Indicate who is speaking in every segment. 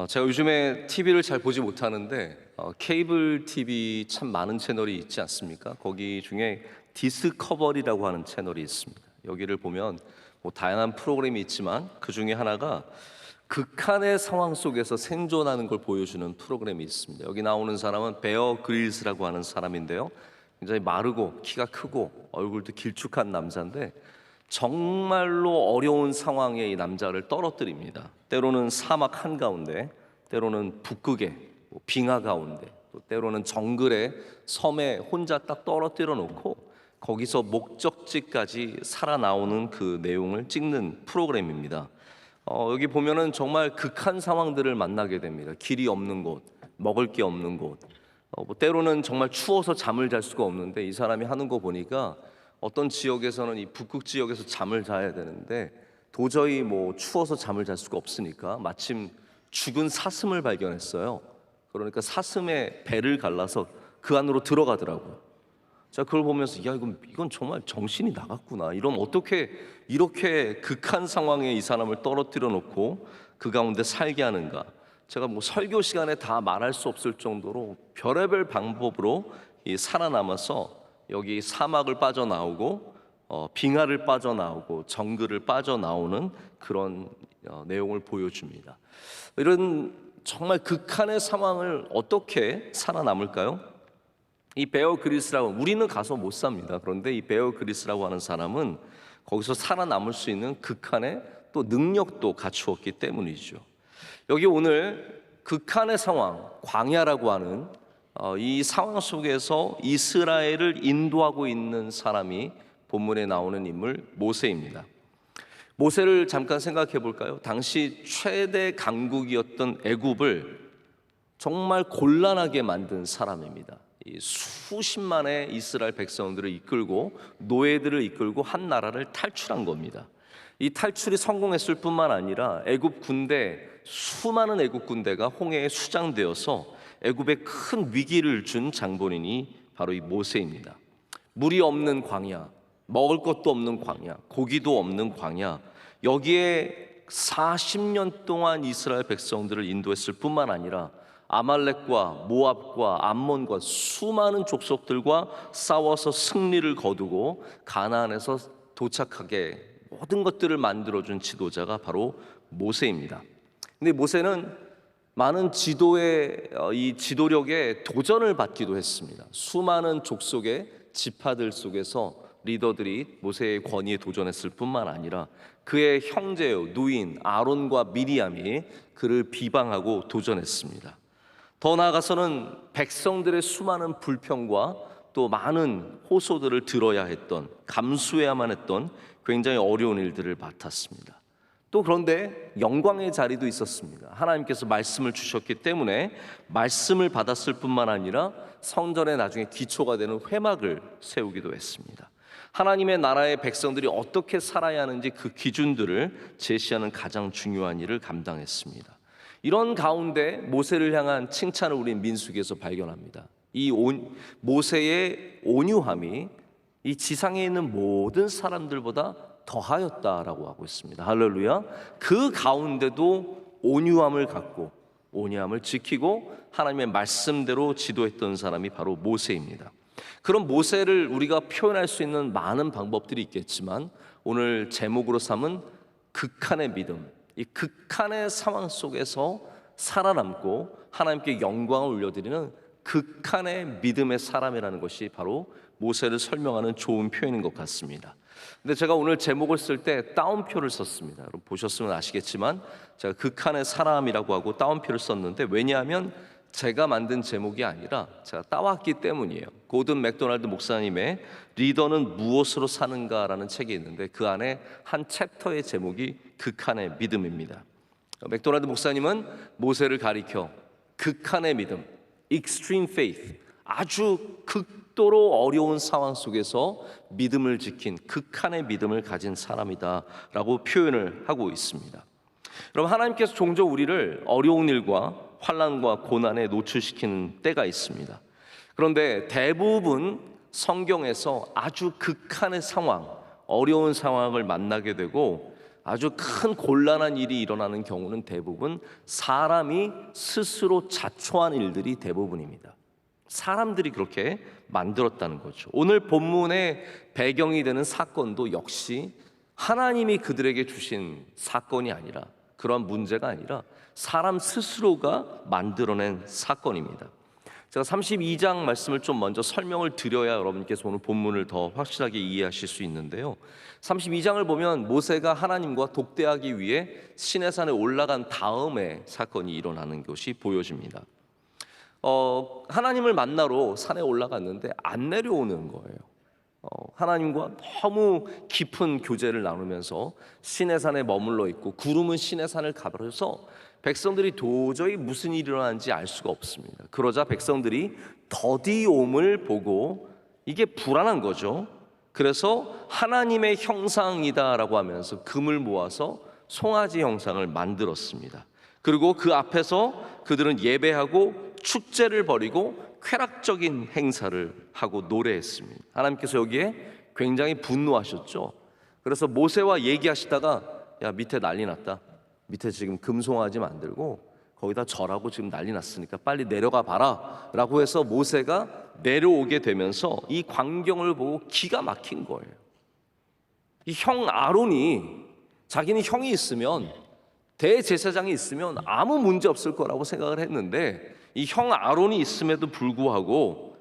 Speaker 1: 제가 요즘에 TV를 잘 보지 못하는데 케이블 TV 참 많은 채널이 있지 않습니까? 거기 중에 디스커버리라고 하는 채널이 있습니다. 여기를 보면 뭐 다양한 프로그램이 있지만 그 중에 하나가 극한의 상황 속에서 생존하는 걸 보여주는 프로그램이 있습니다. 여기 나오는 사람은 베어 그릴스라고 하는 사람인데요. 굉장히 마르고 키가 크고 얼굴도 길쭉한 남자인데 정말로 어려운 상황에 이 남자를 떨어뜨립니다. 때로는 사막 한가운데, 때로는 북극의 빙하 가운데, 또 때로는 정글의 섬에 혼자 딱 떨어뜨려 놓고 거기서 목적지까지 살아나오는 그 내용을 찍는 프로그램입니다. 여기 보면은 정말 극한 상황들을 만나게 됩니다. 길이 없는 곳, 먹을 게 없는 곳, 뭐 때로는 정말 추워서 잠을 잘 수가 없는데 이 사람이 하는 거 보니까 어떤 지역에서는 이 북극 지역에서 잠을 자야 되는데 도저히 뭐 추워서 잠을 잘 수가 없으니까 마침 죽은 사슴을 발견했어요. 그러니까 사슴의 배를 갈라서 그 안으로 들어가더라고요. 제가 그걸 보면서 야 이건 정말 정신이 나갔구나. 이런 어떻게 이렇게 극한 상황에 이 사람을 떨어뜨려 놓고 그 가운데 살게 하는가. 제가 뭐 설교 시간에 다 말할 수 없을 정도로 별의별 방법으로 이 살아남아서 여기 사막을 빠져나오고 빙하를 빠져나오고 정글을 빠져나오는 그런 내용을 보여줍니다. 이런 정말 극한의 상황을 어떻게 살아남을까요? 이 베어 그릴스라고, 우리는 가서 못 삽니다. 그런데 이 베어 그릴스라고 하는 사람은 거기서 살아남을 수 있는 극한의 또 능력도 갖추었기 때문이죠. 여기 오늘 극한의 상황, 광야라고 하는 이 상황 속에서 이스라엘을 인도하고 있는 사람이 본문에 나오는 인물 모세입니다. 모세를 잠깐 생각해 볼까요? 당시 최대 강국이었던 애굽을 정말 곤란하게 만든 사람입니다. 수십만의 이스라엘 백성들을 이끌고 노예들을 이끌고 한 나라를 탈출한 겁니다. 이 탈출이 성공했을 뿐만 아니라 애굽 군대, 수많은 애굽 군대가 홍해에 수장되어서 애굽에 큰 위기를 준 장본인이 바로 이 모세입니다. 물이 없는 광야, 먹을 것도 없는 광야, 고기도 없는 광야, 여기에 40년 동안 이스라엘 백성들을 인도했을 뿐만 아니라 아말렉과 모압과 암몬과 수많은 족속들과 싸워서 승리를 거두고 가나안에서 도착하게 모든 것들을 만들어준 지도자가 바로 모세입니다. 근데 모세는 많은 지도의 이 지도력에 도전을 받기도 했습니다. 수많은 족속의 지파들 속에서 리더들이 모세의 권위에 도전했을 뿐만 아니라 그의 형제요 누인 아론과 미리암이 그를 비방하고 도전했습니다. 더 나아가서는 백성들의 수많은 불평과 또 많은 호소들을 들어야 했던, 감수해야만 했던 굉장히 어려운 일들을 맡았습니다. 또 그런데 영광의 자리도 있었습니다. 하나님께서 말씀을 주셨기 때문에 말씀을 받았을 뿐만 아니라 성전의 나중에 기초가 되는 회막을 세우기도 했습니다. 하나님의 나라의 백성들이 어떻게 살아야 하는지 그 기준들을 제시하는 가장 중요한 일을 감당했습니다. 이런 가운데 모세를 향한 칭찬을 우리 민수기에서 발견합니다. 이 모세의 온유함이 이 지상에 있는 모든 사람들보다 더하였다라고 하고 있습니다. 할렐루야. 그 가운데도 온유함을 갖고 온유함을 지키고 하나님의 말씀대로 지도했던 사람이 바로 모세입니다. 그런 모세를 우리가 표현할 수 있는 많은 방법들이 있겠지만 오늘 제목으로 삼은 극한의 믿음, 이 극한의 상황 속에서 살아남고 하나님께 영광을 올려드리는 극한의 믿음의 사람이라는 것이 바로 모세를 설명하는 좋은 표현인 것 같습니다. 근데 제가 오늘 제목을 쓸 때 따옴표를 썼습니다. 여러분 보셨으면 아시겠지만 제가 극한의 사람이라고 하고 따옴표를 썼는데 왜냐하면 제가 만든 제목이 아니라 제가 따왔기 때문이에요. 고든 맥도날드 목사님의 리더는 무엇으로 사는가라는 책이 있는데 그 안에 한 챕터의 제목이 극한의 믿음입니다. 맥도날드 목사님은 모세를 가리켜 극한의 믿음, extreme faith, 아주 극도로 어려운 상황 속에서 믿음을 지킨 극한의 믿음을 가진 사람이다라고 표현을 하고 있습니다. 여러분 하나님께서 종종 우리를 어려운 일과 환난과 고난에 노출시키는 때가 있습니다. 그런데 대부분 성경에서 아주 극한의 상황, 어려운 상황을 만나게 되고 아주 큰 곤란한 일이 일어나는 경우는 대부분 사람이 스스로 자초한 일들이 대부분입니다. 사람들이 그렇게 만들었다는 거죠. 오늘 본문의 배경이 되는 사건도 역시 하나님이 그들에게 주신 사건이 아니라, 그런 문제가 아니라 사람 스스로가 만들어낸 사건입니다. 제가 32장 말씀을 좀 먼저 설명을 드려야 여러분께서 오늘 본문을 더 확실하게 이해하실 수 있는데요. 32장을 보면 모세가 하나님과 독대하기 위해 시내산에 올라간 다음에 사건이 일어나는 것이 보여집니다. 하나님을 만나러 산에 올라갔는데 안 내려오는 거예요. 하나님과 너무 깊은 교제를 나누면서 시내산에 머물러 있고, 구름은 시내산을 가버려서 백성들이 도저히 무슨 일이 일어나는지 알 수가 없습니다. 그러자 백성들이 더디옴을 보고 이게 불안한 거죠. 그래서 하나님의 형상이다라고 하면서 금을 모아서 송아지 형상을 만들었습니다. 그리고 그 앞에서 그들은 예배하고 축제를 벌이고 쾌락적인 행사를 하고 노래했습니다. 하나님께서 여기에 굉장히 분노하셨죠. 그래서 모세와 얘기하시다가, 야, 밑에 난리 났다, 밑에 지금 금송아지 만들고 거기다 절하고 지금 난리 났으니까 빨리 내려가 봐라 라고 해서 모세가 내려오게 되면서 이 광경을 보고 기가 막힌 거예요. 이 형 아론이, 자기는 형이 있으면, 대제사장이 있으면 아무 문제 없을 거라고 생각을 했는데, 이 형 아론이 있음에도 불구하고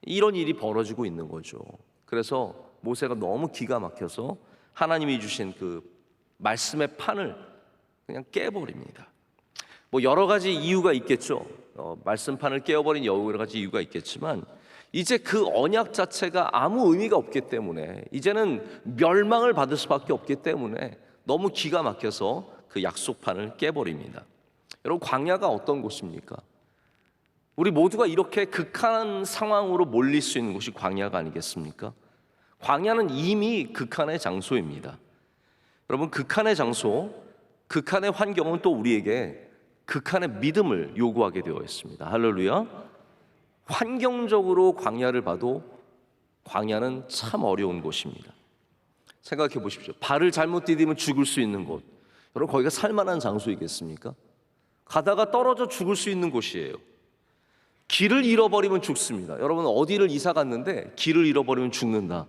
Speaker 1: 이런 일이 벌어지고 있는 거죠. 그래서 모세가 너무 기가 막혀서 하나님이 주신 그 말씀의 판을 그냥 깨버립니다. 뭐 여러 가지 이유가 있겠죠. 말씀판을 깨어버린 여러 가지 이유가 있겠지만, 이제 그 언약 자체가 아무 의미가 없기 때문에, 이제는 멸망을 받을 수밖에 없기 때문에 너무 기가 막혀서 그 약속판을 깨버립니다. 여러분, 광야가 어떤 곳입니까? 우리 모두가 이렇게 극한 상황으로 몰릴 수 있는 곳이 광야가 아니겠습니까? 광야는 이미 극한의 장소입니다. 여러분, 극한의 장소, 극한의 환경은 또 우리에게 극한의 믿음을 요구하게 되어 있습니다. 할렐루야. 환경적으로 광야를 봐도 광야는 참 어려운 곳입니다. 생각해 보십시오. 발을 잘못 디디면 죽을 수 있는 곳, 여러분, 거기가 살만한 장소이겠습니까? 가다가 떨어져 죽을 수 있는 곳이에요. 길을 잃어버리면 죽습니다. 여러분, 어디를 이사 갔는데 길을 잃어버리면 죽는다,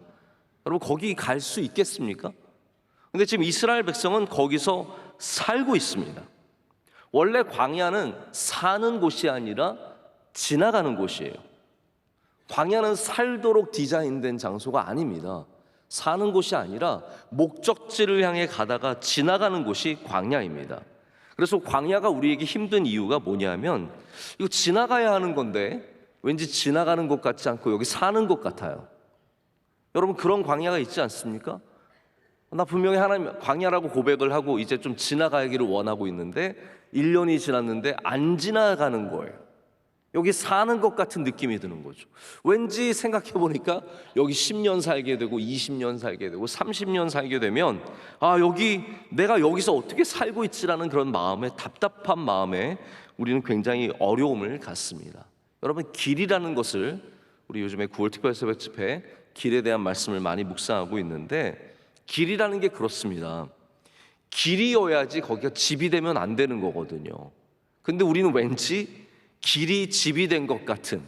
Speaker 1: 여러분, 거기 갈 수 있겠습니까? 근데 지금 이스라엘 백성은 거기서 살고 있습니다. 원래 광야는 사는 곳이 아니라 지나가는 곳이에요. 광야는 살도록 디자인된 장소가 아닙니다. 사는 곳이 아니라 목적지를 향해 가다가 지나가는 곳이 광야입니다. 그래서 광야가 우리에게 힘든 이유가 뭐냐면, 이거 지나가야 하는 건데 왠지 지나가는 것 같지 않고 여기 사는 것 같아요. 여러분, 그런 광야가 있지 않습니까? 나 분명히 하나님 광야라고 고백을 하고 이제 좀 지나가기를 원하고 있는데 1년이 지났는데 안 지나가는 거예요. 여기 사는 것 같은 느낌이 드는 거죠. 왠지 생각해 보니까 여기 10년 살게 되고 20년 살게 되고 30년 살게 되면, 아, 여기 내가 여기서 어떻게 살고 있지라는 그런 마음에, 답답한 마음에 우리는 굉장히 어려움을 갖습니다. 여러분, 길이라는 것을, 우리 요즘에 9월 특별 새벽 집회 길에 대한 말씀을 많이 묵상하고 있는데, 길이라는 게 그렇습니다. 길이어야지 거기가 집이 되면 안 되는 거거든요. 근데 우리는 왠지 길이 집이 된 것 같은,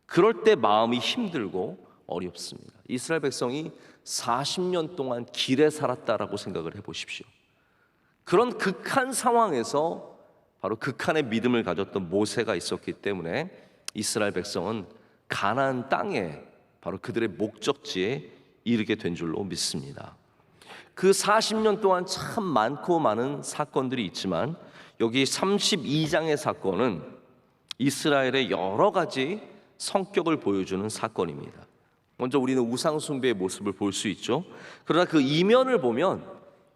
Speaker 1: 그럴 때 마음이 힘들고 어렵습니다. 이스라엘 백성이 40년 동안 길에 살았다라고 생각을 해보십시오. 그런 극한 상황에서 바로 극한의 믿음을 가졌던 모세가 있었기 때문에 이스라엘 백성은 가나안 땅에, 바로 그들의 목적지에 이르게 된 줄로 믿습니다. 그 40년 동안 참 많고 많은 사건들이 있지만, 여기 32장의 사건은 이스라엘의 여러 가지 성격을 보여주는 사건입니다. 먼저 우리는 우상 숭배의 모습을 볼 수 있죠. 그러나 그 이면을 보면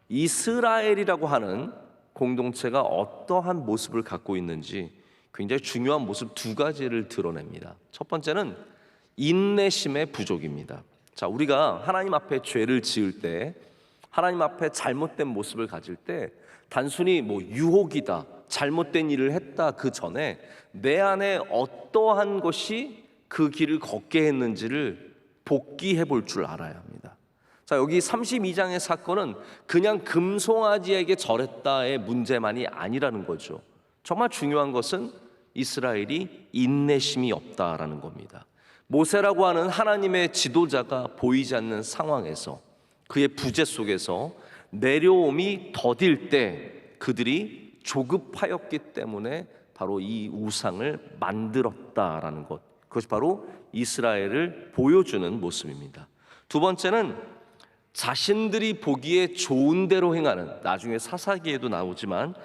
Speaker 1: 이스라엘이라고 하는 공동체가 어떠한 모습을 갖고 있는지 굉장히 중요한 모습 두 가지를 드러냅니다. 첫 번째는 인내심의 부족입니다. 자, 우리가 하나님 앞에 죄를 지을 때, 하나님 앞에 잘못된 모습을 가질 때, 단순히 뭐 유혹이다, 잘못된 일을 했다, 그 전에 내 안에 어떠한 것이 그 길을 걷게 했는지를 복기해 볼 줄 알아야 합니다. 자, 여기 32장의 사건은 그냥 금송아지에게 절했다의 문제만이 아니라는 거죠. 정말 중요한 것은 이스라엘이 인내심이 없다라는 겁니다. 모세라고 하는 하나님의 지도자가 보이지 않는 상황에서, 그의 부재 속에서 내려옴이 더딜 때 그들이 조급하였기 때문에 바로 이 우상을 만들었다라는 것, 그것이 바로 이스라엘을 보여주는 모습입니다. 두 번째는 자신들이 보기에 좋은 대로 행하는, 나중에 사사기에도 나오지만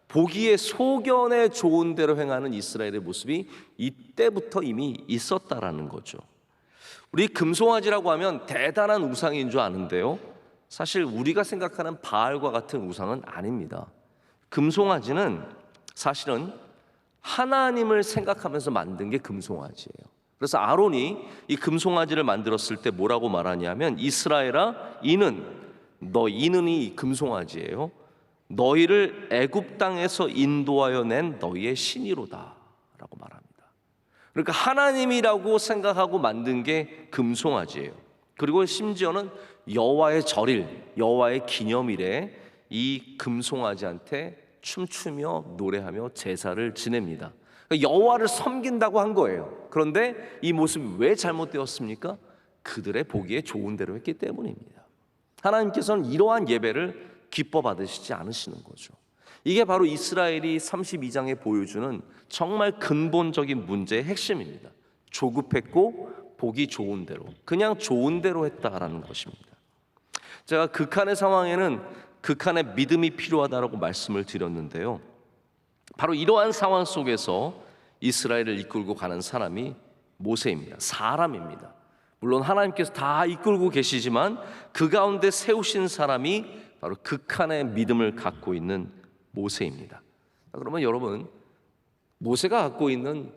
Speaker 1: 보기에 소견에 좋은 대로 행하는 이스라엘의 모습이 이때부터 이미 있었다라는 거죠. 우리 금송아지라고 하면 대단한 우상인 줄 아는데요, 사실 우리가 생각하는 바알과 같은 우상은 아닙니다. 금송아지는 사실은 하나님을 생각하면서 만든 게 금송아지예요. 그래서 아론이 이 금송아지를 만들었을 때 뭐라고 말하냐면, 이스라엘아, 이는 이 금송아지예요. 너희를 애굽 땅에서 인도하여 낸 너희의 신이로다 라고 말합니다. 그러니까 하나님이라고 생각하고 만든 게 금송아지예요. 그리고 심지어는 여호와의 절일, 여호와의 기념일에 이 금송아지한테 춤추며 노래하며 제사를 지냅니다. 그러니까 여호와를 섬긴다고 한 거예요. 그런데 이 모습이 왜 잘못되었습니까? 그들의 보기에 좋은 대로 했기 때문입니다. 하나님께서는 이러한 예배를 기뻐 받으시지 않으시는 거죠. 이게 바로 이스라엘이 32장에 보여주는 정말 근본적인 문제의 핵심입니다. 조급했고 보기 좋은 대로, 그냥 좋은 대로 했다라는 것입니다. 제가 극한의 상황에는 극한의 믿음이 필요하다라고 말씀을 드렸는데요, 바로 이러한 상황 속에서 이스라엘을 이끌고 가는 사람이 모세입니다. 사람입니다. 물론 하나님께서 다 이끌고 계시지만 그 가운데 세우신 사람이 바로 극한의 믿음을 갖고 있는 모세입니다. 그러면 여러분, 모세가 갖고 있는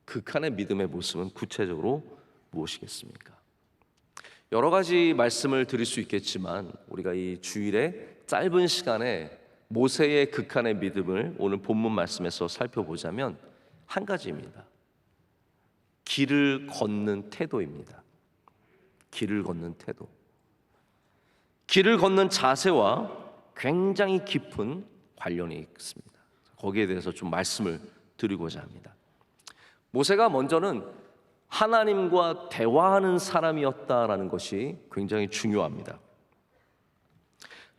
Speaker 1: 극한의 믿음의 모습은 구체적으로 무엇이겠습니까? 여러 가지 말씀을 드릴 수 있겠지만 우리가 이 주일에 짧은 시간에 모세의 극한의 믿음을 오늘 본문 말씀에서 살펴보자면 한 가지입니다. 길을 걷는 태도입니다. 길을 걷는 태도. 길을 걷는 자세와 굉장히 깊은 관련이 있습니다. 거기에 대해서 좀 말씀을 드리고자 합니다. 모세가 먼저는 하나님과 대화하는 사람이었다라는 것이 굉장히 중요합니다.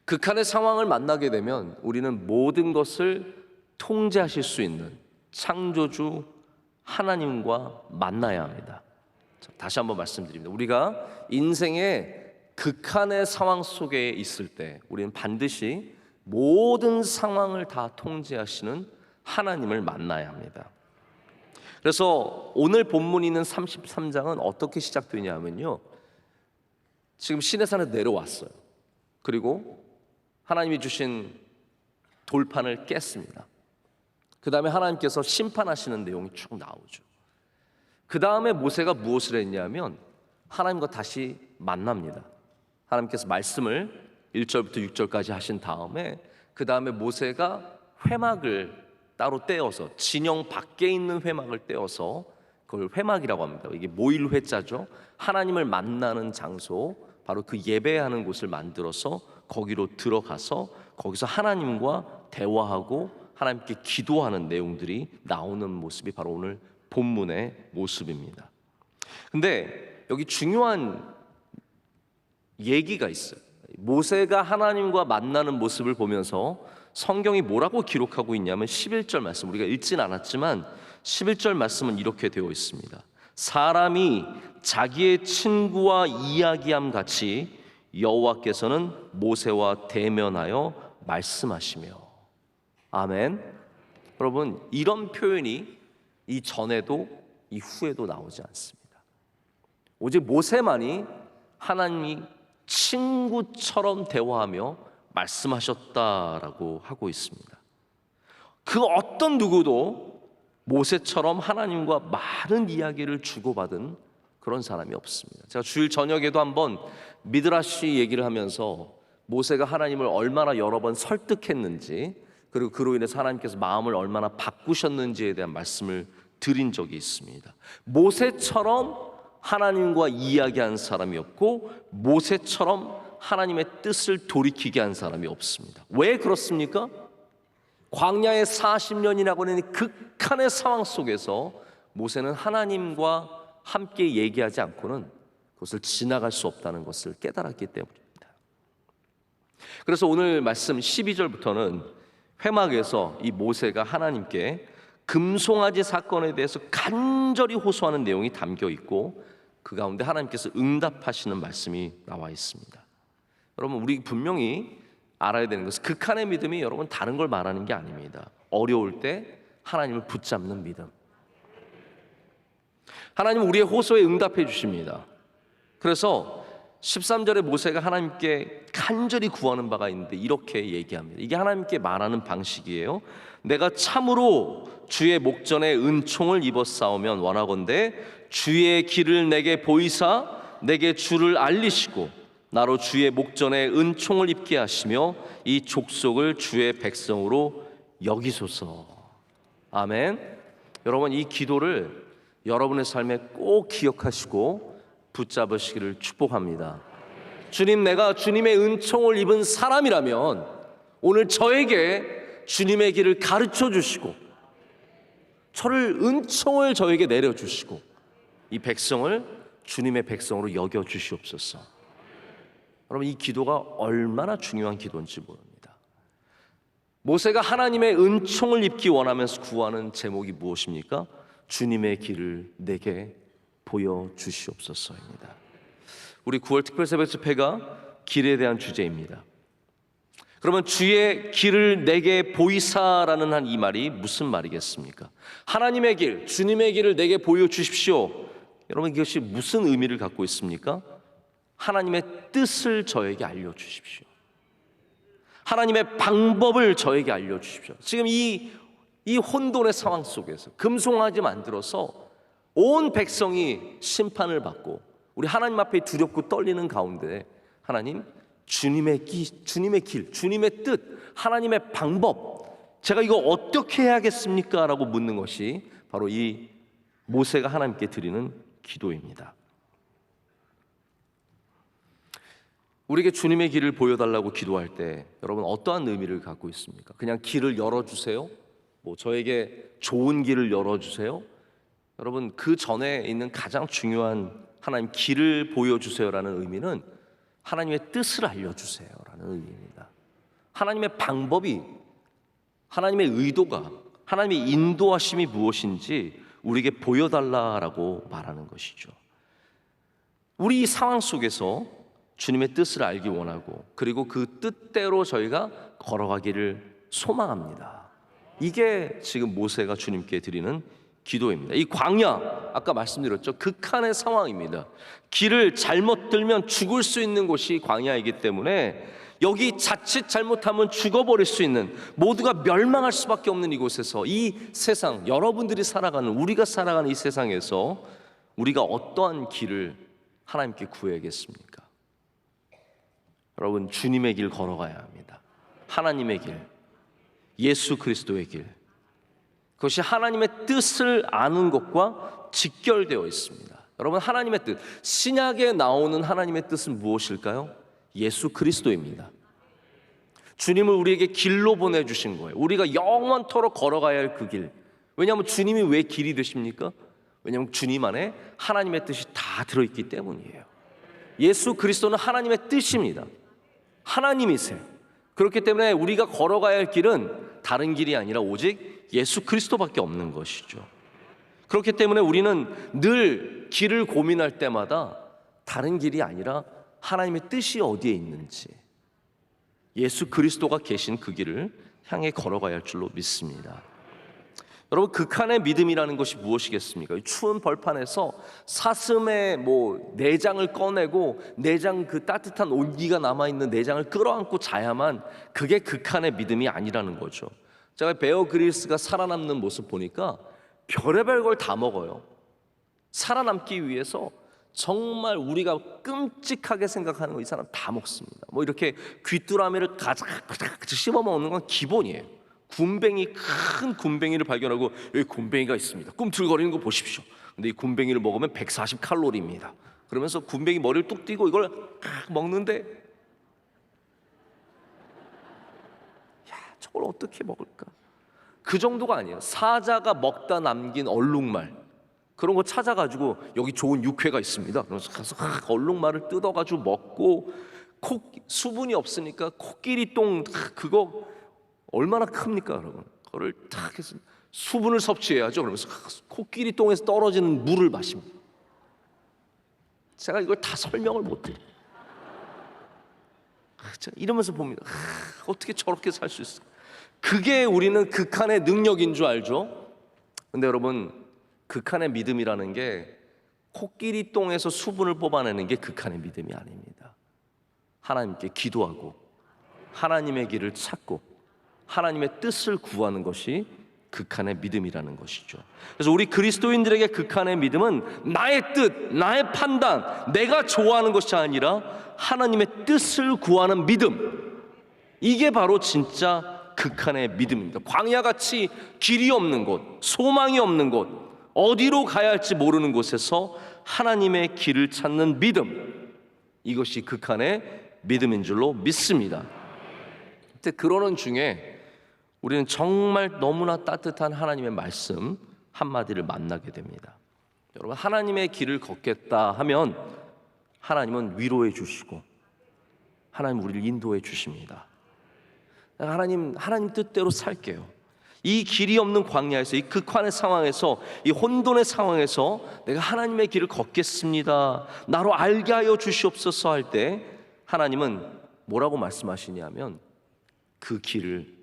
Speaker 1: 극한의 상황을 만나게 되면 우리는 모든 것을 통제하실 수 있는 창조주 하나님과 만나야 합니다. 다시 한번 말씀드립니다. 우리가 인생의 극한의 상황 속에 있을 때 우리는 반드시 모든 상황을 다 통제하시는 하나님을 만나야 합니다. 그래서 오늘 본문이 있는 33장은 어떻게 시작되냐면요, 지금 시내산에 내려왔어요. 그리고 하나님이 주신 돌판을 깼습니다. 그 다음에 하나님께서 심판하시는 내용이 쭉 나오죠. 그 다음에 모세가 무엇을 했냐면 하나님과 다시 만납니다. 하나님께서 말씀을 1절부터 6절까지 하신 다음에 그 다음에 모세가 회막을 따로 떼어서, 진영 밖에 있는 회막을 떼어서, 그걸 회막이라고 합니다. 이게 모일회자죠. 하나님을 만나는 장소, 바로 그 예배하는 곳을 만들어서 거기로 들어가서 거기서 하나님과 대화하고 하나님께 기도하는 내용들이 나오는 모습이 바로 오늘 본문의 모습입니다. 근데 여기 중요한 얘기가 있어요. 모세가 하나님과 만나는 모습을 보면서 성경이 뭐라고 기록하고 있냐면 11절 말씀, 우리가 읽진 않았지만 11절 말씀은 이렇게 되어 있습니다. 사람이 자기의 친구와 이야기함 같이 여호와께서는 모세와 대면하여 말씀하시며. 아멘. 여러분, 이런 표현이 이전에도 이후에도 나오지 않습니다. 오직 모세만이 하나님이 친구처럼 대화하며 말씀하셨다라고 하고 있습니다. 그 어떤 누구도 모세처럼 하나님과 많은 이야기를 주고받은 그런 사람이 없습니다. 제가 주일 저녁에도 한번 미드라시 얘기를 하면서 모세가 하나님을 얼마나 여러 번 설득했는지, 그리고 그로 인해서 하나님께서 마음을 얼마나 바꾸셨는지에 대한 말씀을 드린 적이 있습니다. 모세처럼 하나님과 이야기한 사람이 없고 모세처럼 하나님의 뜻을 돌이키게 한 사람이 없습니다. 왜 그렇습니까? 광야의 40년이라고 하는 극한의 상황 속에서 모세는 하나님과 함께 얘기하지 않고는 그것을 지나갈 수 없다는 것을 깨달았기 때문입니다. 그래서 오늘 말씀 12절부터는 회막에서 이 모세가 하나님께 금송아지 사건에 대해서 간절히 호소하는 내용이 담겨 있고 그 가운데 하나님께서 응답하시는 말씀이 나와 있습니다. 여러분, 우리 분명히 알아야 되는 것은 극한의 믿음이 여러분 다른 걸 말하는 게 아닙니다. 어려울 때 하나님을 붙잡는 믿음. 하나님은 우리의 호소에 응답해 주십니다. 그래서 13절에 모세가 하나님께 간절히 구하는 바가 있는데 이렇게 얘기합니다. 이게 하나님께 말하는 방식이에요. 내가 참으로 주의 목전에 은총을 입었사오면 원하건대 주의 길을 내게 보이사 내게 주를 알리시고 나로 주의 목전에 은총을 입게 하시며 이 족속을 주의 백성으로 여기소서. 아멘. 여러분, 이 기도를 여러분의 삶에 꼭 기억하시고 붙잡으시기를 축복합니다. 주님, 내가 주님의 은총을 입은 사람이라면 오늘 저에게 주님의 길을 가르쳐 주시고 저를 은총을 저에게 내려주시고 이 백성을 주님의 백성으로 여겨 주시옵소서. 여러분, 이 기도가 얼마나 중요한 기도인지 모릅니다. 모세가 하나님의 은총을 입기 원하면서 구하는 제목이 무엇입니까? 주님의 길을 내게 보여주시옵소서입니다. 우리 9월 특별새벽 집회가 길에 대한 주제입니다. 그러면 주의 길을 내게 보이사라는 한 이 말이 무슨 말이겠습니까? 하나님의 길, 주님의 길을 내게 보여주십시오. 여러분, 이것이 무슨 의미를 갖고 있습니까? 하나님의 뜻을 저에게 알려주십시오. 하나님의 방법을 저에게 알려주십시오. 지금 이 혼돈의 상황 속에서 금송아지 만들어서 온 백성이 심판을 받고 우리 하나님 앞에 두렵고 떨리는 가운데 하나님, 주님의 길, 주님의 뜻, 하나님의 방법, 제가 이거 어떻게 해야겠습니까? 라고 묻는 것이 바로 이 모세가 하나님께 드리는 기도입니다. 우리에게 주님의 길을 보여달라고 기도할 때 여러분 어떠한 의미를 갖고 있습니까? 그냥 길을 열어주세요? 저에게 좋은 길을 열어주세요? 여러분, 그 전에 있는 가장 중요한 하나님 길을 보여주세요라는 의미는 하나님의 뜻을 알려주세요라는 의미입니다. 하나님의 방법이, 하나님의 의도가, 하나님의 인도하심이 무엇인지 우리에게 보여달라라고 말하는 것이죠. 우리 이 상황 속에서 주님의 뜻을 알기 원하고 그리고 그 뜻대로 저희가 걸어가기를 소망합니다. 이게 지금 모세가 주님께 드리는 기도입니다. 이 광야, 아까 말씀드렸죠, 극한의 상황입니다. 길을 잘못 들면 죽을 수 있는 곳이 광야이기 때문에 여기 자칫 잘못하면 죽어버릴 수 있는, 모두가 멸망할 수밖에 없는 이곳에서 이 세상, 여러분들이 살아가는, 우리가 살아가는 이 세상에서 우리가 어떠한 길을 하나님께 구해야겠습니까? 여러분, 주님의 길 걸어가야 합니다. 하나님의 길, 예수 그리스도의 길, 그것이 하나님의 뜻을 아는 것과 직결되어 있습니다. 여러분, 하나님의 뜻, 신약에 나오는 하나님의 뜻은 무엇일까요? 예수 그리스도입니다. 주님을 우리에게 길로 보내주신 거예요. 우리가 영원토록 걸어가야 할 그 길. 왜냐하면 주님이 왜 길이 되십니까? 왜냐하면 주님 안에 하나님의 뜻이 다 들어있기 때문이에요. 예수 그리스도는 하나님의 뜻입니다. 하나님이세요. 그렇기 때문에 우리가 걸어가야 할 길은 다른 길이 아니라 오직 예수 그리스도밖에 없는 것이죠. 그렇기 때문에 우리는 늘 길을 고민할 때마다 다른 길이 아니라 하나님의 뜻이 어디에 있는지, 예수 그리스도가 계신 그 길을 향해 걸어가야 할 줄로 믿습니다. 여러분, 극한의 믿음이라는 것이 무엇이겠습니까? 추운 벌판에서 사슴의 내장을 꺼내고 내장, 그 따뜻한 온기가 남아있는 내장을 끌어안고 자야만, 그게 극한의 믿음이 아니라는 거죠. 제가 베어 그릴스가 살아남는 모습 보니까 별의별 걸 다 먹어요. 살아남기 위해서 정말 우리가 끔찍하게 생각하는 거 이 사람 다 먹습니다. 이렇게 귀뚜라미를 가득 씹어 먹는 건 기본이에요. 굼벵이, 큰 굼벵이를 발견하고 여기 굼벵이가 있습니다. 꿈틀거리는 거 보십시오. 근데 이 굼벵이를 먹으면 140칼로리입니다. 그러면서 굼벵이 머리를 뚝 띄고 이걸 먹는데, 야, 저걸 어떻게 먹을까? 그 정도가 아니에요. 사자가 먹다 남긴 얼룩말, 그런 거 찾아가지고 여기 좋은 육회가 있습니다. 그래서 가서 얼룩말을 뜯어가지고 먹고, 수분이 없으니까 코끼리 똥, 그거 얼마나 큽니까, 여러분? 그거를 탁 해서 수분을 섭취해야죠. 그러면서 코끼리 똥에서 떨어지는 물을 마십니다. 제가 이걸 다 설명을 못해요. 이러면서 봅니다. 어떻게 저렇게 살 수 있을까? 그게 우리는 극한의 능력인 줄 알죠? 근데 여러분, 극한의 믿음이라는 게 코끼리 똥에서 수분을 뽑아내는 게 극한의 믿음이 아닙니다. 하나님께 기도하고 하나님의 길을 찾고 하나님의 뜻을 구하는 것이 극한의 믿음이라는 것이죠. 그래서 우리 그리스도인들에게 극한의 믿음은 나의 뜻, 나의 판단, 내가 좋아하는 것이 아니라 하나님의 뜻을 구하는 믿음, 이게 바로 진짜 극한의 믿음입니다. 광야같이 길이 없는 곳, 소망이 없는 곳, 어디로 가야 할지 모르는 곳에서 하나님의 길을 찾는 믿음, 이것이 극한의 믿음인 줄로 믿습니다. 근데 그러는 중에 우리는 정말 너무나 따뜻한 하나님의 말씀 한마디를 만나게 됩니다. 여러분, 하나님의 길을 걷겠다 하면 하나님은 위로해 주시고 하나님 우리를 인도해 주십니다. 하나님 뜻대로 살게요. 이 길이 없는 광야에서, 이 극한의 상황에서, 이 혼돈의 상황에서 내가 하나님의 길을 걷겠습니다, 나로 알게 하여 주시옵소서 할 때 하나님은 뭐라고 말씀하시냐면 그 길을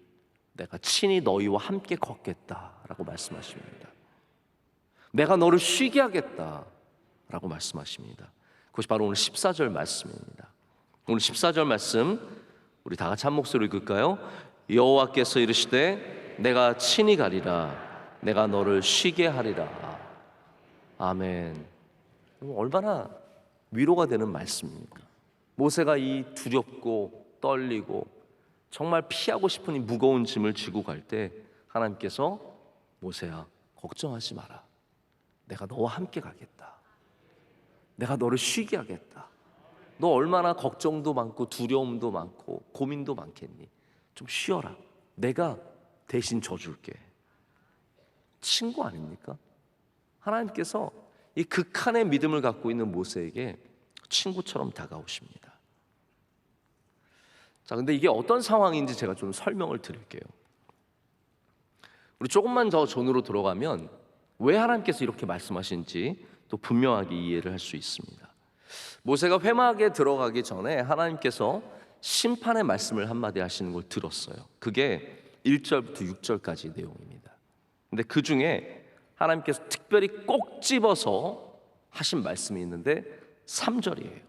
Speaker 1: 내가 친히 너희와 함께 걷겠다라고 말씀하십니다. 내가 너를 쉬게 하겠다라고 말씀하십니다. 그것이 바로 오늘 14절 말씀입니다. 오늘 14절 말씀 우리 다 같이 한 목소리로 읽을까요? 여호와께서 이르시되 내가 친히 가리라, 내가 너를 쉬게 하리라. 아멘. 얼마나 위로가 되는 말씀입니까? 모세가 이 두렵고 떨리고 정말 피하고 싶은 이 무거운 짐을 지고 갈 때 하나님께서 모세야, 걱정하지 마라, 내가 너와 함께 가겠다, 내가 너를 쉬게 하겠다. 너 얼마나 걱정도 많고 두려움도 많고 고민도 많겠니? 좀 쉬어라, 내가 대신 져줄게. 친구 아닙니까? 하나님께서 이 극한의 믿음을 갖고 있는 모세에게 친구처럼 다가오십니다. 자, 근데 이게 어떤 상황인지 제가 좀 설명을 드릴게요. 우리 조금만 더 전으로 들어가면 왜 하나님께서 이렇게 말씀하신지 또 분명하게 이해를 할 수 있습니다. 모세가 회막에 들어가기 전에 하나님께서 심판의 말씀을 한마디 하시는 걸 들었어요. 그게 1절부터 6절까지 내용입니다. 근데 그 중에 하나님께서 특별히 꼭 집어서 하신 말씀이 있는데 3절이에요.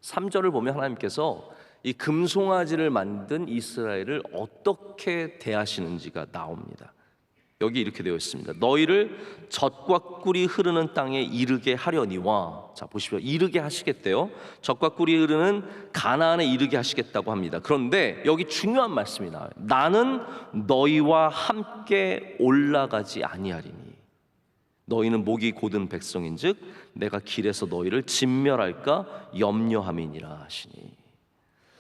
Speaker 1: 3절을 보면 하나님께서 이 금송아지를 만든 이스라엘을 어떻게 대하시는지가 나옵니다. 여기 이렇게 되어 있습니다. 너희를 젖과 꿀이 흐르는 땅에 이르게 하려니와, 자 보십시오, 이르게 하시겠대요. 젖과 꿀이 흐르는 가나안에 이르게 하시겠다고 합니다. 그런데 여기 중요한 말씀이 나와요. 나는 너희와 함께 올라가지 아니하리니 너희는 목이 곧은 백성인즉 내가 길에서 너희를 진멸할까 염려함이니라 하시니.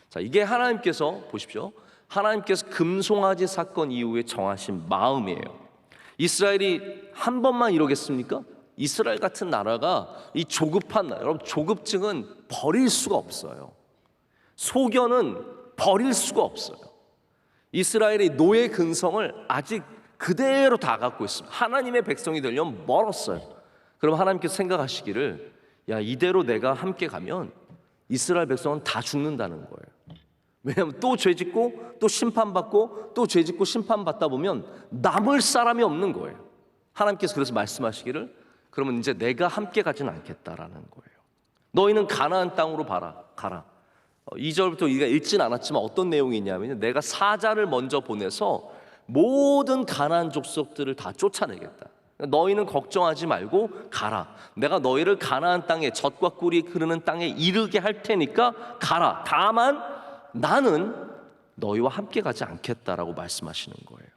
Speaker 1: 자, 이게 하나님께서 보십시오, 하나님께서 금송아지 사건 이후에 정하신 마음이에요. 이스라엘이 한 번만 이러겠습니까? 이스라엘 같은 나라가 이 조급한 나라, 여러분 조급증은 버릴 수가 없어요. 소견은 버릴 수가 없어요. 이스라엘의 노예 근성을 아직 그대로 다 갖고 있습니다. 하나님의 백성이 되려면 멀었어요. 그럼 하나님께서 생각하시기를, 야, 이대로 내가 함께 가면 이스라엘 백성은 다 죽는다는 거예요. 왜냐하면 또 죄짓고 또 심판받고 또 죄짓고 심판받다 보면 남을 사람이 없는 거예요. 하나님께서 그래서 말씀하시기를, 그러면 이제 내가 함께 가지는 않겠다라는 거예요. 너희는 가나안 땅으로 가라. 2절부터 우리가 읽진 않았지만 어떤 내용이 있냐면, 내가 사자를 먼저 보내서 모든 가나안 족속들을 다 쫓아내겠다. 너희는 걱정하지 말고 가라. 내가 너희를 가나안 땅에, 젖과 꿀이 흐르는 땅에 이르게 할 테니까 가라. 다만 나는 너희와 함께 가지 않겠다라고 말씀하시는 거예요.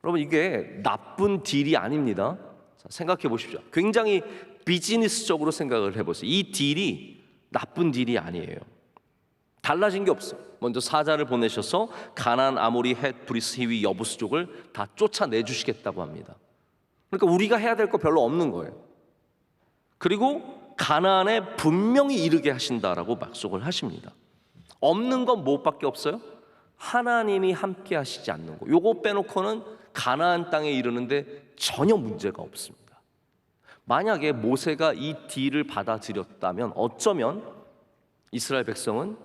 Speaker 1: 여러분, 이게 나쁜 딜이 아닙니다. 자, 생각해 보십시오. 굉장히 비즈니스적으로 생각을 해보세요. 이 딜이 나쁜 딜이 아니에요. 달라진 게 없어요. 먼저 사자를 보내셔서 가나안, 아모리, 헷, 브리스, 히위, 여부스족을 다 쫓아내 주시겠다고 합니다. 그러니까 우리가 해야 될 거 별로 없는 거예요. 그리고 가나안에 분명히 이르게 하신다라고 약속을 하십니다. 없는 건 무엇밖에 없어요? 하나님이 함께 하시지 않는 거. 요거 빼놓고는 가나안 땅에 이르는데 전혀 문제가 없습니다. 만약에 모세가 이 딜을 받아들였다면 어쩌면 이스라엘 백성은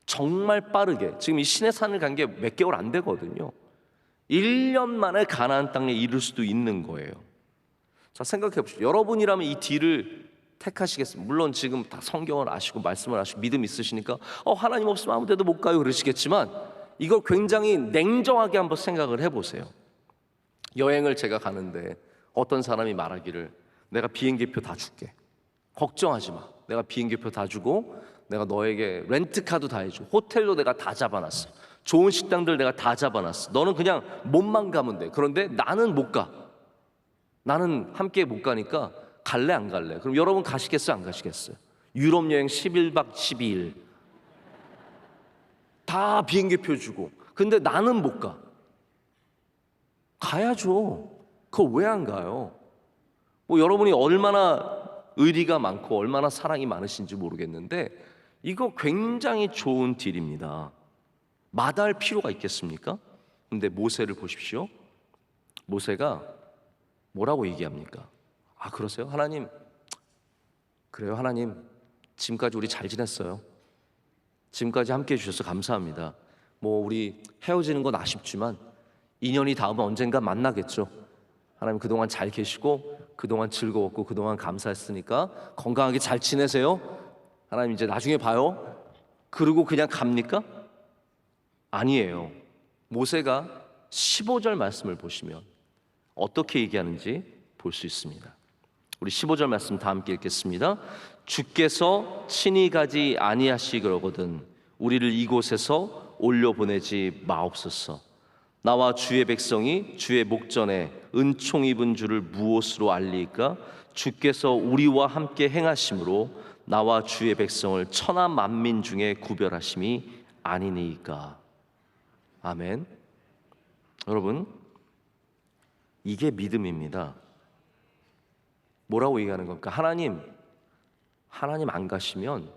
Speaker 1: 정말 빠르게, 지금 이 시내산을 간 게 몇 개월 안 되거든요. 1년 만에 가나안 땅에 이를 수도 있는 거예요. 자, 생각해 보십시오. 여러분이라면 이 딜을 택하시겠습니까? 물론 지금 다 성경을 아시고 말씀을 아시고 믿음 있으시니까 하나님 없으면 아무 데도 못 가요 그러시겠지만, 이걸 굉장히 냉정하게 한번 생각을 해보세요. 여행을 제가 가는데 어떤 사람이 말하기를, 내가 비행기표 다 줄게, 걱정하지 마, 내가 비행기표 다 주고 내가 너에게 렌트카도 다 해줘, 호텔도 내가 다 잡아놨어, 좋은 식당들 내가 다 잡아놨어, 너는 그냥 몸만 가면 돼. 그런데 나는 못 가, 나는 함께 못 가니까 갈래 안 갈래? 그럼 여러분 가시겠어요 안 가시겠어요? 유럽 여행 11박 12일 다 비행기표 주고, 근데 나는 못 가. 가야죠. 그거 왜 안 가요? 뭐 여러분이 얼마나 의리가 많고 얼마나 사랑이 많으신지 모르겠는데 이거 굉장히 좋은 딜입니다. 마다할 필요가 있겠습니까? 근데 모세를 보십시오. 모세가 뭐라고 얘기합니까? 그러세요? 하나님, 그래요 하나님, 지금까지 우리 잘 지냈어요. 지금까지 함께 해주셔서 감사합니다. 뭐 우리 헤어지는 건 아쉽지만 인연이 닿으면 언젠가 만나겠죠. 하나님, 그동안 잘 계시고 그동안 즐거웠고 그동안 감사했으니까 건강하게 잘 지내세요. 하나님, 이제 나중에 봐요. 그러고 그냥 갑니까? 아니에요. 모세가 15절 말씀을 보시면 어떻게 얘기하는지 볼 수 있습니다. 우리 15절 말씀 다 함께 읽겠습니다. 주께서 친히 가지 아니하시거든 우리를 이곳에서 올려보내지 마옵소서. 나와 주의 백성이 주의 목전에 은총 입은 줄을 무엇으로 알리까? 주께서 우리와 함께 행하심으로 나와 주의 백성을 천하 만민 중에 구별하심이 아니니까. 아멘. 여러분, 이게 믿음입니다. 뭐라고 얘기하는 겁니까? 하나님 안 가시면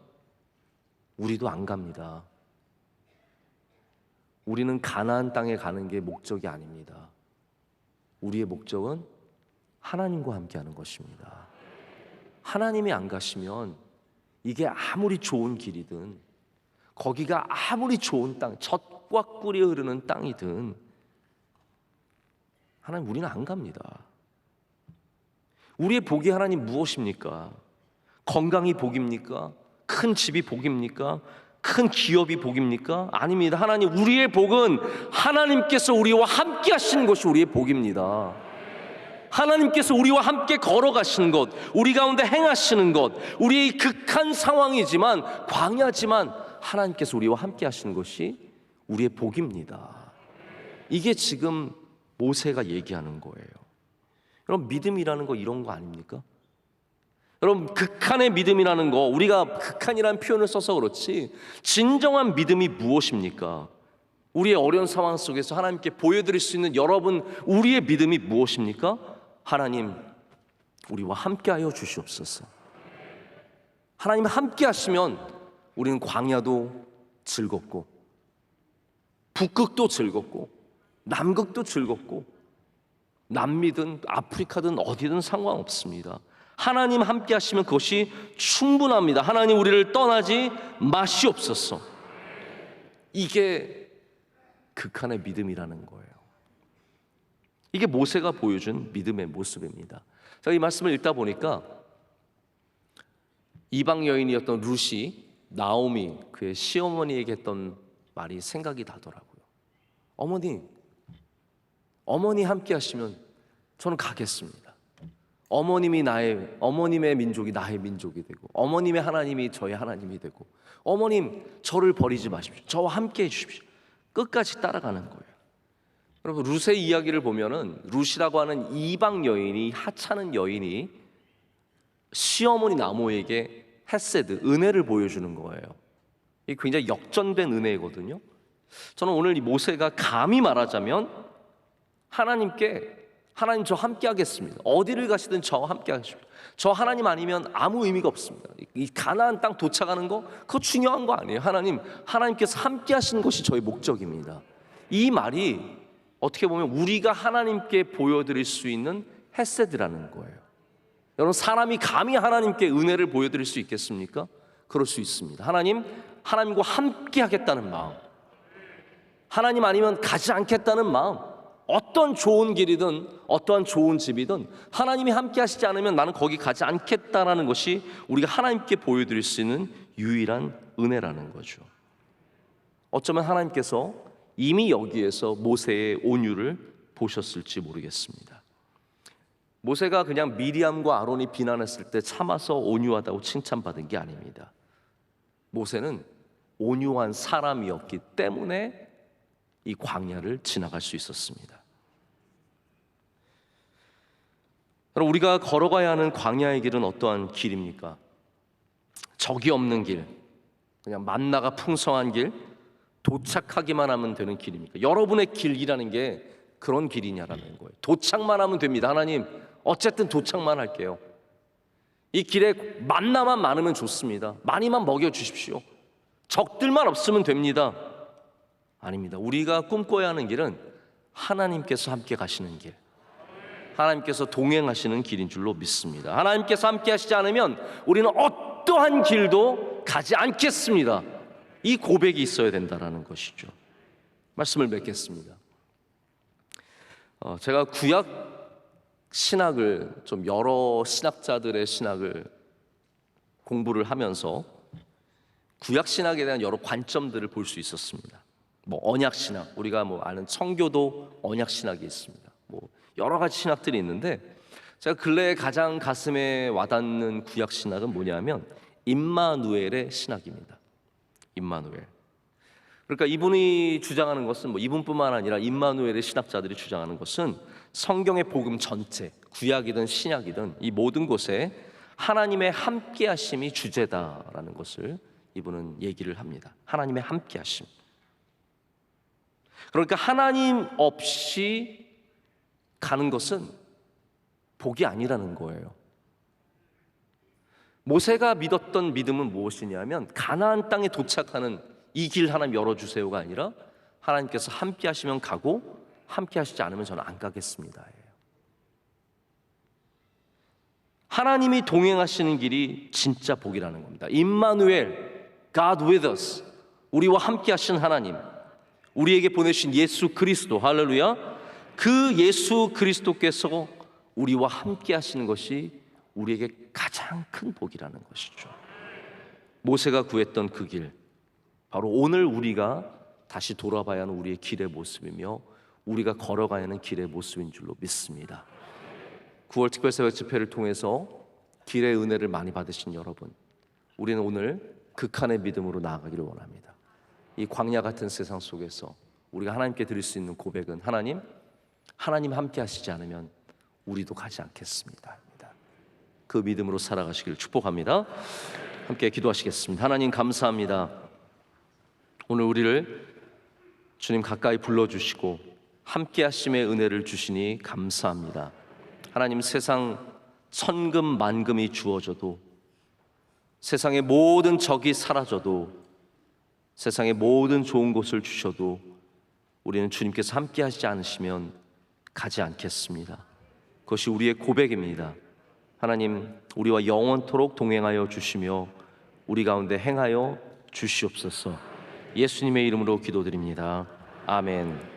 Speaker 1: 우리도 안 갑니다. 우리는 가나안 땅에 가는 게 목적이 아닙니다. 우리의 목적은 하나님과 함께하는 것입니다. 하나님이 안 가시면 이게 아무리 좋은 길이든, 거기가 아무리 좋은 땅, 젖과 꿀이 흐르는 땅이든, 하나님, 우리는 안 갑니다. 우리의 복이 하나님 무엇입니까? 건강이 복입니까? 큰 집이 복입니까? 큰 기업이 복입니까? 아닙니다. 하나님, 우리의 복은 하나님께서 우리와 함께 하시는 것이 우리의 복입니다. 하나님께서 우리와 함께 걸어가시는 것, 우리 가운데 행하시는 것, 우리의 극한 상황이지만, 광야지만 하나님께서 우리와 함께 하시는 것이 우리의 복입니다. 이게 지금 모세가 얘기하는 거예요. 여러분, 믿음이라는 거 이런 거 아닙니까? 여러분, 극한의 믿음이라는 거, 우리가 극한이라는 표현을 써서 그렇지 진정한 믿음이 무엇입니까? 우리의 어려운 상황 속에서 하나님께 보여드릴 수 있는 여러분, 우리의 믿음이 무엇입니까? 하나님, 우리와 함께하여 주시옵소서. 하나님 함께 하시면 우리는 광야도 즐겁고 북극도 즐겁고 남극도 즐겁고 남미든 아프리카든 어디든 상관없습니다. 하나님 함께 하시면 그것이 충분합니다. 하나님, 우리를 떠나지 마시옵소서. 이게 극한의 믿음이라는 거예요. 이게 모세가 보여준 믿음의 모습입니다. 제가 이 말씀을 읽다 보니까 이방 여인이었던 룻이 나오미, 그의 시어머니에게 했던 말이 생각이 나더라고요. 어머니 함께 하시면 저는 가겠습니다. 어머님의 민족이 나의 민족이 되고, 어머님의 하나님이 저의 하나님이 되고, 어머님 저를 버리지 마십시오. 저와 함께 해주십시오. 끝까지 따라가는 거예요. 여러분, 룻의 이야기를 보면은 룻이라고 하는 이방 여인이, 하찮은 여인이 시어머니 나무에게 헤세드, 은혜를 보여주는 거예요. 이게 굉장히 역전된 은혜거든요. 저는 오늘 이 모세가 감히 말하자면 하나님 저 함께 하겠습니다. 어디를 가시든 저와 함께 하십시오. 저 하나님 아니면 아무 의미가 없습니다. 이 가나안 땅 도착하는 거 그거 중요한 거 아니에요. 하나님께서 함께 하시는 것이 저의 목적입니다. 이 말이 어떻게 보면 우리가 하나님께 보여드릴 수 있는 헤세드라는 거예요. 여러분, 사람이 감히 하나님께 은혜를 보여드릴 수 있겠습니까? 그럴 수 있습니다. 하나님과 함께 하겠다는 마음, 하나님 아니면 가지 않겠다는 마음, 어떤 좋은 길이든 어떠한 좋은 집이든 하나님이 함께 하시지 않으면 나는 거기 가지 않겠다라는 것이 우리가 하나님께 보여드릴 수 있는 유일한 은혜라는 거죠. 어쩌면 하나님께서 이미 여기에서 모세의 온유를 보셨을지 모르겠습니다. 모세가 그냥 미리암과 아론이 비난했을 때 참아서 온유하다고 칭찬받은 게 아닙니다. 모세는 온유한 사람이었기 때문에 이 광야를 지나갈 수 있었습니다. 그럼 우리가 걸어가야 하는 광야의 길은 어떠한 길입니까? 적이 없는 길, 그냥 만나가 풍성한 길, 도착하기만 하면 되는 길입니까? 여러분의 길이라는 게 그런 길이냐라는 거예요. 도착만 하면 됩니다. 하나님, 어쨌든 도착만 할게요. 이 길에 만나만 많으면 좋습니다. 많이만 먹여주십시오. 적들만 없으면 됩니다. 아닙니다. 우리가 꿈꿔야 하는 길은 하나님께서 함께 가시는 길, 하나님께서 동행하시는 길인 줄로 믿습니다. 하나님께서 함께 하시지 않으면 우리는 어떠한 길도 가지 않겠습니다. 이 고백이 있어야 된다는 것이죠. 말씀을 맺겠습니다. 제가 구약 신학을 좀 여러 신학자들의 신학을 공부를 하면서 구약 신학에 대한 여러 관점들을 볼 수 있었습니다. 언약 신학, 우리가 아는 청교도 언약 신학이 있습니다. 여러 가지 신학들이 있는데 제가 근래에 가장 가슴에 와닿는 구약 신학은 뭐냐면 임마누엘의 신학입니다. 임마누엘. 그러니까 이분이 주장하는 것은 이분뿐만 아니라 임마누엘의 신학자들이 주장하는 것은 성경의 복음 전체, 구약이든 신약이든 이 모든 곳에 하나님의 함께하심이 주제다라는 것을 이분은 얘기를 합니다. 하나님의 함께하심. 그러니까 하나님 없이 가는 것은 복이 아니라는 거예요. 모세가 믿었던 믿음은 무엇이냐면 가나안 땅에 도착하는 이 길 하나님 열어주세요가 아니라 하나님께서 함께 하시면 가고 함께 하시지 않으면 저는 안 가겠습니다. 하나님이 동행하시는 길이 진짜 복이라는 겁니다. 임마누엘, God with us, 우리와 함께 하신 하나님, 우리에게 보내신 예수 그리스도, 할렐루야. 그 예수 그리스도께서 우리와 함께 하시는 것이 우리에게 가장 큰 복이라는 것이죠. 모세가 구했던 그 길, 바로 오늘 우리가 다시 돌아봐야 하는 우리의 길의 모습이며 우리가 걸어가야 하는 길의 모습인 줄로 믿습니다. 9월 특별새벽 집회를 통해서 길의 은혜를 많이 받으신 여러분, 우리는 오늘 극한의 믿음으로 나아가기를 원합니다. 이 광야 같은 세상 속에서 우리가 하나님께 드릴 수 있는 고백은 하나님 함께 하시지 않으면 우리도 가지 않겠습니다. 그 믿음으로 살아가시기를 축복합니다. 함께 기도하시겠습니다. 하나님 감사합니다. 오늘 우리를 주님 가까이 불러주시고 함께 하심의 은혜를 주시니 감사합니다. 하나님, 세상 천금 만금이 주어져도, 세상의 모든 적이 사라져도, 세상의 모든 좋은 것을 주셔도 우리는 주님께서 함께 하시지 않으시면 가지 않겠습니다. 그것이 우리의 고백입니다. 하나님, 우리와 영원토록 동행하여 주시며 우리 가운데 행하여 주시옵소서. 예수님의 이름으로 기도드립니다. 아멘.